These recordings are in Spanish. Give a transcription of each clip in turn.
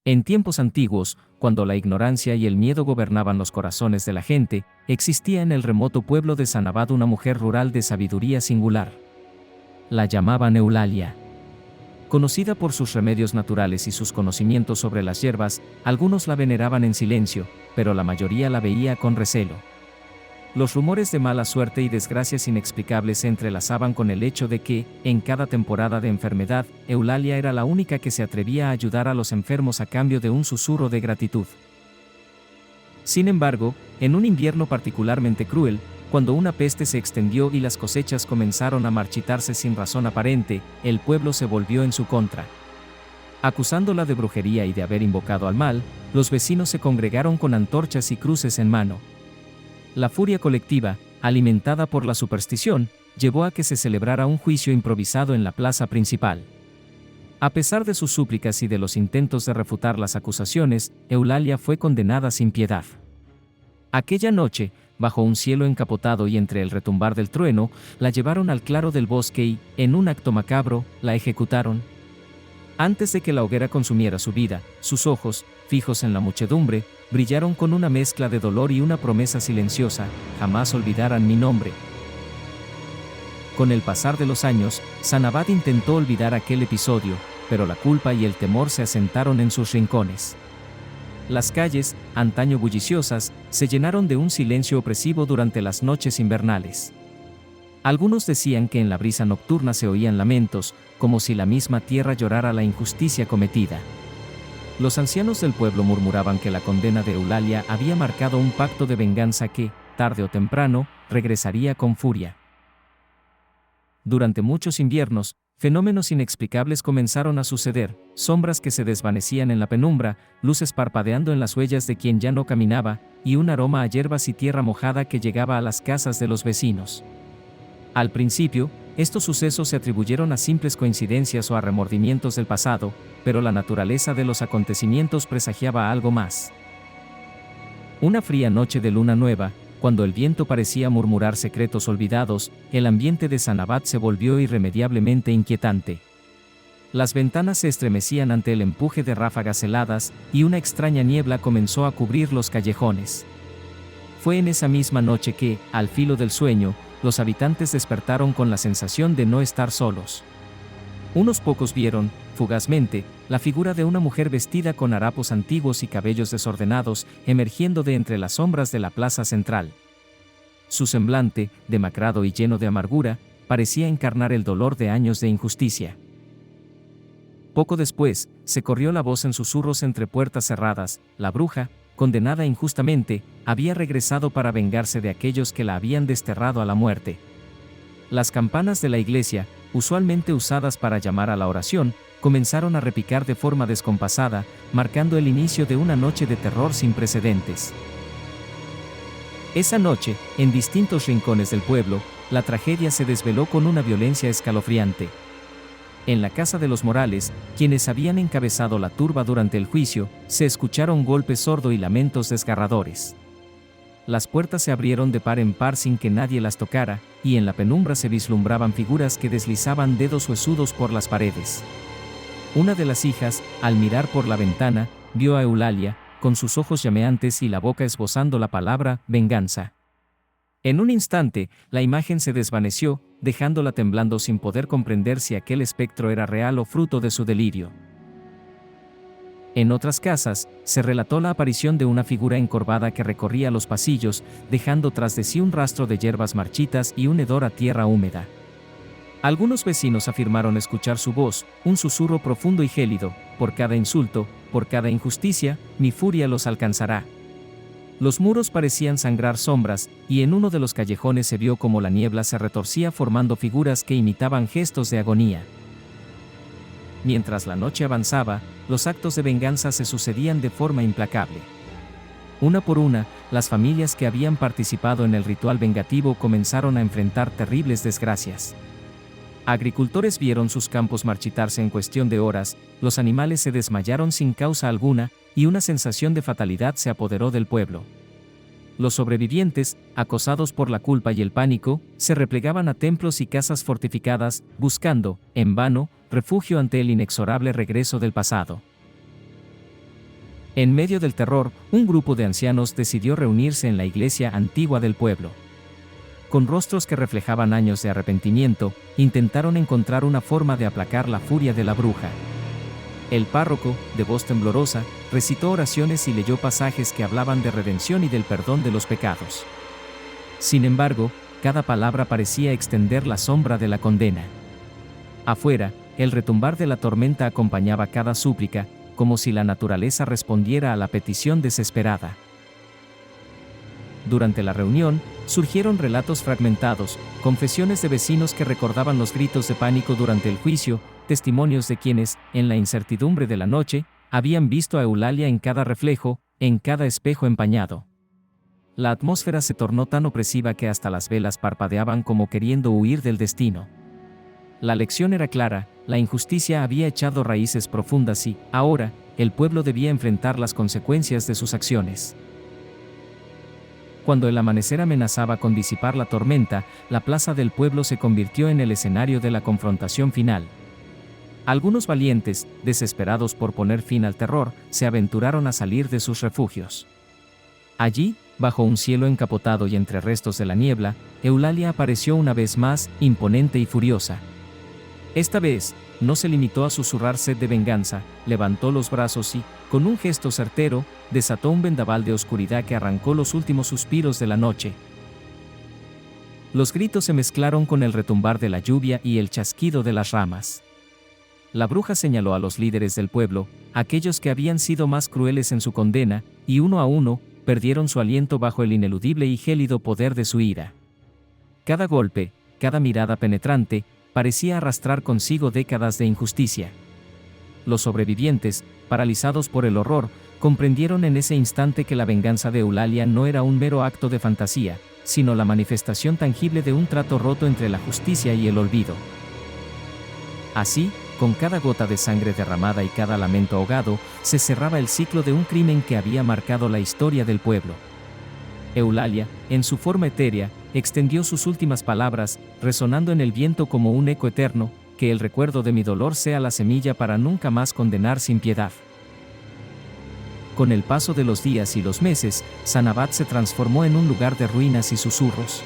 En tiempos antiguos, cuando la ignorancia y el miedo gobernaban los corazones de la gente, existía en el remoto pueblo de Sanabad una mujer rural de sabiduría singular. La llamaban Eulalia. Conocida por sus remedios naturales y sus conocimientos sobre las hierbas, algunos la veneraban en silencio, pero la mayoría la veía con recelo. Los rumores de mala suerte y desgracias inexplicables se entrelazaban con el hecho de que, en cada temporada de enfermedad, Eulalia era la única que se atrevía a ayudar a los enfermos a cambio de un susurro de gratitud. Sin embargo, en un invierno particularmente cruel, cuando una peste se extendió y las cosechas comenzaron a marchitarse sin razón aparente, el pueblo se volvió en su contra. Acusándola de brujería y de haber invocado al mal, los vecinos se congregaron con antorchas y cruces en mano. La furia colectiva, alimentada por la superstición, llevó a que se celebrara un juicio improvisado en la plaza principal. A pesar de sus súplicas y de los intentos de refutar las acusaciones, Eulalia fue condenada sin piedad. Aquella noche, bajo un cielo encapotado y entre el retumbar del trueno, la llevaron al claro del bosque y, en un acto macabro, la ejecutaron. Antes de que la hoguera consumiera su vida, sus ojos, fijos en la muchedumbre, brillaron con una mezcla de dolor y una promesa silenciosa: jamás olvidarán mi nombre. Con el pasar de los años, Sanabad intentó olvidar aquel episodio, pero la culpa y el temor se asentaron en sus rincones. Las calles, antaño bulliciosas, se llenaron de un silencio opresivo durante las noches invernales. Algunos decían que en la brisa nocturna se oían lamentos, como si la misma tierra llorara la injusticia cometida. Los ancianos del pueblo murmuraban que la condena de Eulalia había marcado un pacto de venganza que, tarde o temprano, regresaría con furia. Durante muchos inviernos, fenómenos inexplicables comenzaron a suceder: sombras que se desvanecían en la penumbra, luces parpadeando en las huellas de quien ya no caminaba, y un aroma a hierbas y tierra mojada que llegaba a las casas de los vecinos. Al principio, estos sucesos se atribuyeron a simples coincidencias o a remordimientos del pasado, pero la naturaleza de los acontecimientos presagiaba algo más. Una fría noche de luna nueva, cuando el viento parecía murmurar secretos olvidados, el ambiente de Sanabad se volvió irremediablemente inquietante. Las ventanas se estremecían ante el empuje de ráfagas heladas, y una extraña niebla comenzó a cubrir los callejones. Fue en esa misma noche que, al filo del sueño, los habitantes despertaron con la sensación de no estar solos. Unos pocos vieron, fugazmente, la figura de una mujer vestida con harapos antiguos y cabellos desordenados, emergiendo de entre las sombras de la plaza central. Su semblante, demacrado y lleno de amargura, parecía encarnar el dolor de años de injusticia. Poco después, se corrió la voz en susurros entre puertas cerradas: la bruja, condenada injustamente, había regresado para vengarse de aquellos que la habían desterrado a la muerte. Las campanas de la iglesia, usualmente usadas para llamar a la oración, comenzaron a repicar de forma descompasada, marcando el inicio de una noche de terror sin precedentes. Esa noche, en distintos rincones del pueblo, la tragedia se desveló con una violencia escalofriante. En la casa de los Morales, quienes habían encabezado la turba durante el juicio, se escucharon golpes sordos y lamentos desgarradores. Las puertas se abrieron de par en par sin que nadie las tocara, y en la penumbra se vislumbraban figuras que deslizaban dedos huesudos por las paredes. Una de las hijas, al mirar por la ventana, vio a Eulalia, con sus ojos llameantes y la boca esbozando la palabra venganza. En un instante, la imagen se desvaneció, dejándola temblando sin poder comprender si aquel espectro era real o fruto de su delirio. En otras casas, se relató la aparición de una figura encorvada que recorría los pasillos, dejando tras de sí un rastro de hierbas marchitas y un hedor a tierra húmeda. Algunos vecinos afirmaron escuchar su voz, un susurro profundo y gélido: por cada insulto, por cada injusticia, mi furia los alcanzará. Los muros parecían sangrar sombras, y en uno de los callejones se vio como la niebla se retorcía formando figuras que imitaban gestos de agonía. Mientras la noche avanzaba, los actos de venganza se sucedían de forma implacable. Una por una, las familias que habían participado en el ritual vengativo comenzaron a enfrentar terribles desgracias. Agricultores vieron sus campos marchitarse en cuestión de horas, los animales se desmayaron sin causa alguna, y una sensación de fatalidad se apoderó del pueblo. Los sobrevivientes, acosados por la culpa y el pánico, se replegaban a templos y casas fortificadas, buscando, en vano, refugio ante el inexorable regreso del pasado. En medio del terror, un grupo de ancianos decidió reunirse en la iglesia antigua del pueblo. Con rostros que reflejaban años de arrepentimiento, intentaron encontrar una forma de aplacar la furia de la bruja. El párroco, de voz temblorosa, recitó oraciones y leyó pasajes que hablaban de redención y del perdón de los pecados. Sin embargo, cada palabra parecía extender la sombra de la condena. Afuera, el retumbar de la tormenta acompañaba cada súplica, como si la naturaleza respondiera a la petición desesperada. Durante la reunión, surgieron relatos fragmentados, confesiones de vecinos que recordaban los gritos de pánico durante el juicio, testimonios de quienes, en la incertidumbre de la noche, habían visto a Eulalia en cada reflejo, en cada espejo empañado. La atmósfera se tornó tan opresiva que hasta las velas parpadeaban como queriendo huir del destino. La lección era clara, la injusticia había echado raíces profundas y, ahora, el pueblo debía enfrentar las consecuencias de sus acciones. Cuando el amanecer amenazaba con disipar la tormenta, la plaza del pueblo se convirtió en el escenario de la confrontación final. Algunos valientes, desesperados por poner fin al terror, se aventuraron a salir de sus refugios. Allí, bajo un cielo encapotado y entre restos de la niebla, Eulalia apareció una vez más, imponente y furiosa. Esta vez, no se limitó a susurrar sed de venganza, levantó los brazos y, con un gesto certero, desató un vendaval de oscuridad que arrancó los últimos suspiros de la noche. Los gritos se mezclaron con el retumbar de la lluvia y el chasquido de las ramas. La bruja señaló a los líderes del pueblo, aquellos que habían sido más crueles en su condena, y uno a uno, perdieron su aliento bajo el ineludible y gélido poder de su ira. Cada golpe, cada mirada penetrante, parecía arrastrar consigo décadas de injusticia. Los sobrevivientes, paralizados por el horror, comprendieron en ese instante que la venganza de Eulalia no era un mero acto de fantasía, sino la manifestación tangible de un trato roto entre la justicia y el olvido. Así, con cada gota de sangre derramada y cada lamento ahogado, se cerraba el ciclo de un crimen que había marcado la historia del pueblo. Eulalia, en su forma etérea, extendió sus últimas palabras, resonando en el viento como un eco eterno: que el recuerdo de mi dolor sea la semilla para nunca más condenar sin piedad. Con el paso de los días y los meses, Sanabad se transformó en un lugar de ruinas y susurros.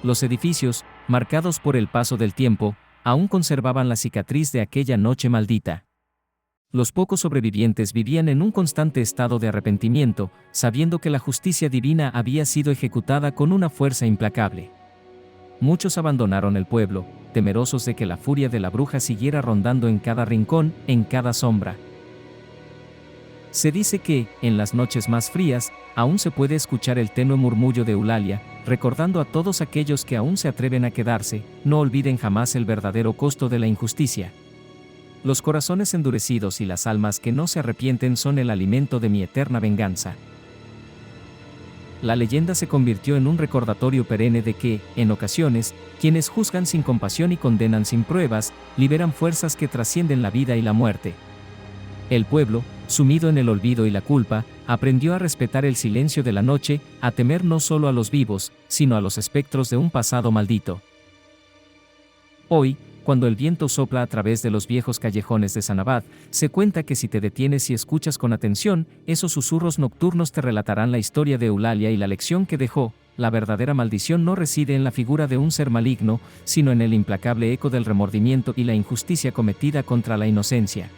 Los edificios, marcados por el paso del tiempo, aún conservaban la cicatriz de aquella noche maldita. Los pocos sobrevivientes vivían en un constante estado de arrepentimiento, sabiendo que la justicia divina había sido ejecutada con una fuerza implacable. Muchos abandonaron el pueblo, temerosos de que la furia de la bruja siguiera rondando en cada rincón, en cada sombra. Se dice que, en las noches más frías, aún se puede escuchar el tenue murmullo de Eulalia, recordando a todos aquellos que aún se atreven a quedarse: no olviden jamás el verdadero costo de la injusticia. Los corazones endurecidos y las almas que no se arrepienten son el alimento de mi eterna venganza. La leyenda se convirtió en un recordatorio perenne de que, en ocasiones, quienes juzgan sin compasión y condenan sin pruebas, liberan fuerzas que trascienden la vida y la muerte. El pueblo, sumido en el olvido y la culpa, aprendió a respetar el silencio de la noche, a temer no solo a los vivos, sino a los espectros de un pasado maldito. Hoy, cuando el viento sopla a través de los viejos callejones de Sanabad, se cuenta que si te detienes y escuchas con atención, esos susurros nocturnos te relatarán la historia de Eulalia y la lección que dejó. La verdadera maldición no reside en la figura de un ser maligno, sino en el implacable eco del remordimiento y la injusticia cometida contra la inocencia.